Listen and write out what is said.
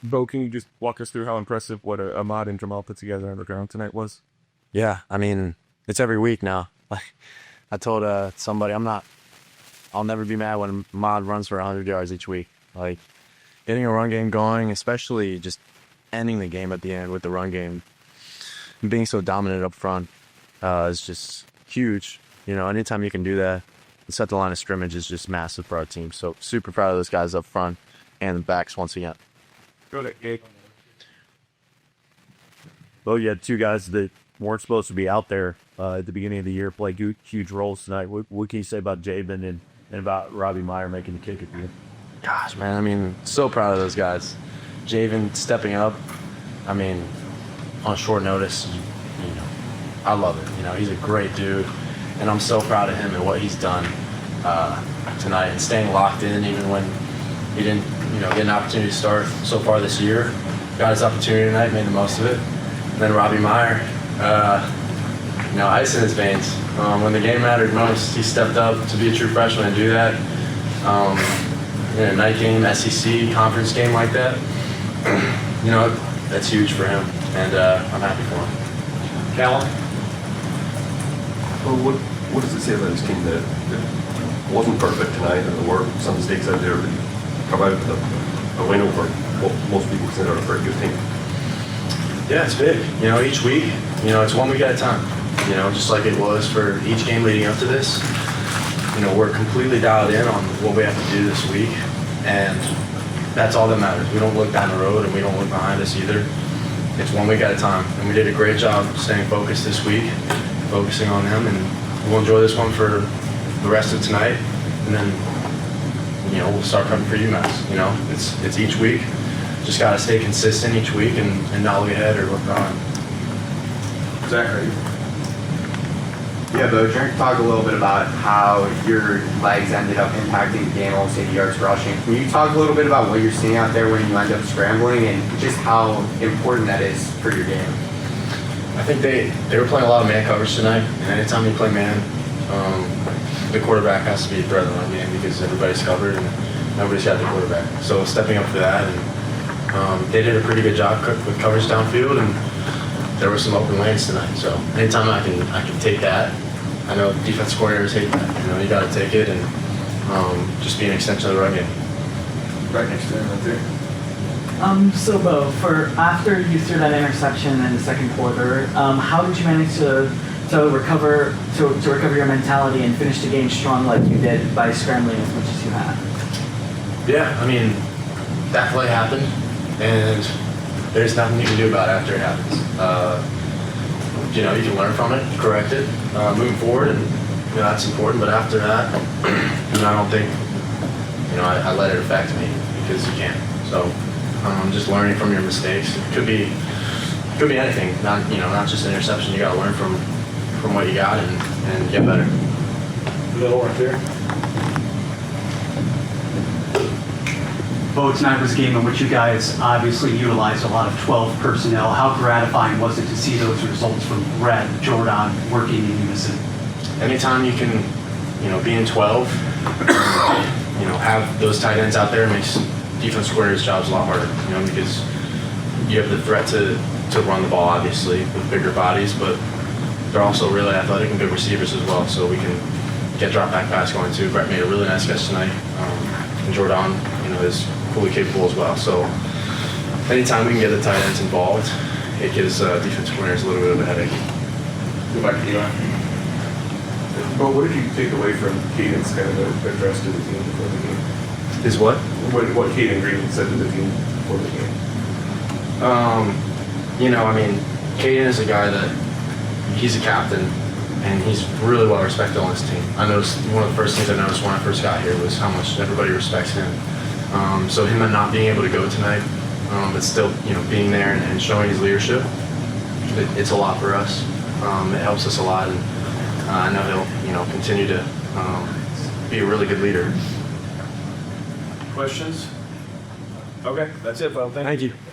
Beau, can you just walk us through how impressive what Ahmad and Jamal put together on the ground tonight was? Yeah, I mean, it's every week now. Like I told somebody, I'll never be mad when Ahmad runs for 100 yards each week. Like getting a run game going, especially just ending the game at the end with the run game, and being so dominant up front is just huge. You know, anytime you can do that and set the line of scrimmage is just massive for our team. So super proud of those guys up front and the backs once again. Go to Gabe. Well, you had two guys that weren't supposed to be out there at the beginning of the year play huge roles tonight. What can you say about Jabin and about Robbie Meyer making the kick at the end? Gosh, man, I mean, so proud of those guys. Javen stepping up, I mean, on short notice, you know, I love it. You know, he's a great dude, and I'm so proud of him and what he's done tonight and staying locked in even when he didn't, you know, get an opportunity to start so far this year. Got his opportunity tonight, made the most of it. And then Robbie Meyer, you know, ice in his veins. When the game mattered most, he stepped up to be a true freshman and do that. In a night game, SEC, conference game like that, you know, that's huge for him, and I'm happy for him. Callum? Well, what does it say about this team that wasn't perfect tonight, and there were some mistakes out there, but come out with a win over what most people consider a very good team? Yeah, it's big. You know, each week, you know, it's 1 week at a time. You know, just like it was for each game leading up to this. You know, we're completely dialed in on what we have to do this week, and that's all that matters. We don't look down the road, and we don't look behind us either. It's 1 week at a time, and we did a great job staying focused this week, focusing on them, and we'll enjoy this one for the rest of tonight, and then, you know, we'll start coming for UMass. You know, it's each week. Just got to stay consistent each week and not look ahead or look behind. Zachary? Yeah, Beau, talk a little bit about how your legs ended up impacting the game, almost 80 yards rushing. Can you talk a little bit about what you're seeing out there when you end up scrambling and just how important that is for your game? I think they were playing a lot of man coverage tonight, and anytime you play man, the quarterback has to be a threat in the run game because everybody's covered and nobody's got the quarterback. So stepping up for that, and they did a pretty good job with coverage downfield, and there were some open lanes tonight. So anytime I can take that, I know defensive coordinators hate that. You know, you got to take it and just be an extension of the run game. Right next to him, right there. So Beau, for after you threw that interception in the second quarter, how did you manage to recover your mentality and finish the game strong like you did by scrambling as much as you had? Yeah, I mean, that play happened, and there's nothing you can do about it after it happens. You know, you can learn from it, correct it, moving forward, and you know that's important. But after that, you know, I don't think, you know, I let it affect me because you can't. So just learning from your mistakes. It could be anything. Not just an interception. You got to learn from what you got and get better. Little right there. Beau, tonight was a game in which you guys obviously utilized a lot of 12 personnel. How gratifying was it to see those results from Brett, Jordan working in unison? Anytime you can, you know, be in 12, you know, have those tight ends out there makes defense coordinators' jobs a lot harder, you know, because you have the threat to run the ball, obviously, with bigger bodies, but they're also really athletic and good receivers as well, so we can get drop back pass going too. Brett made a really nice catch tonight, and Jordan, you know, is fully capable as well. So anytime we can get the tight ends involved, it gives defensive coordinators a little bit of a headache. Go back to Eli. But what did you take away from Caden's kind of address to the team before the game? Is what? What Caden Green said to the team before the game? You know, I mean, Caden is a guy that he's a captain, and he's really well respected on his team. I noticed one of the first things I noticed when I first got here was how much everybody respects him. So him not being able to go tonight, but still, you know, being there and showing his leadership, it's a lot for us. It helps us a lot, and I know he'll, you know, continue to be a really good leader. Questions? Okay, that's it, Beau. Thank you. Thank you.